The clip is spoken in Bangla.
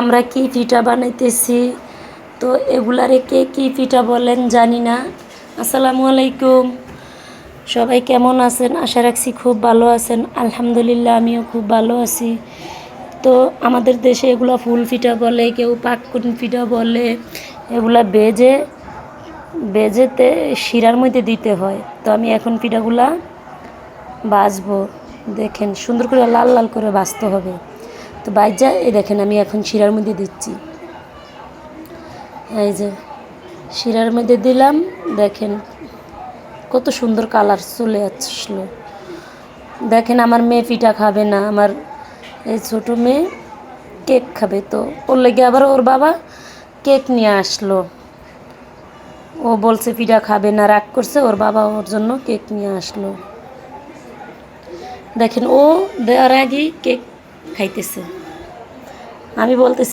আমরা কি পিঠা বানাইতেছি, তো এগুলারে কে কি পিঠা বলেন জানি না। আসসালামু আলাইকুম, সবাই কেমন আছেন? আশা রাখছি খুব ভালো আছেন। আলহামদুলিল্লাহ আমিও খুব ভালো আছি। তো আমাদের দেশে এগুলা ফুল পিঠা বলে, কেউ পাক্কুন পিঠা বলে। এগুলা বেজেতে শিরার মধ্যে দিতে হয়। তো আমি এখন পিঠাগুলা ভাজবো। দেখেন সুন্দর করে লাল লাল করে ভাজতে হবে। তো বাইজা এই দেখেন আমি এখন শিরার মধ্যে দিচ্ছি। এই যে শিরার মধ্যে দিলাম, দেখেন কত সুন্দর কালার চলে আসলো। দেখেন আমার মেয়ে পিঠা খাবে না, আমার এই ছোটো মেয়ে কেক খাবে। তো ওর লেগে আবার ওর বাবা কেক নিয়ে আসলো। ও বলছে পিঠা খাবে না, রাগ করছে, ওর বাবা ওর জন্য কেক নিয়ে আসলো। দেখেন ও দেওয়ার আগেই কেক খাইতেছে। আমি বলতেছি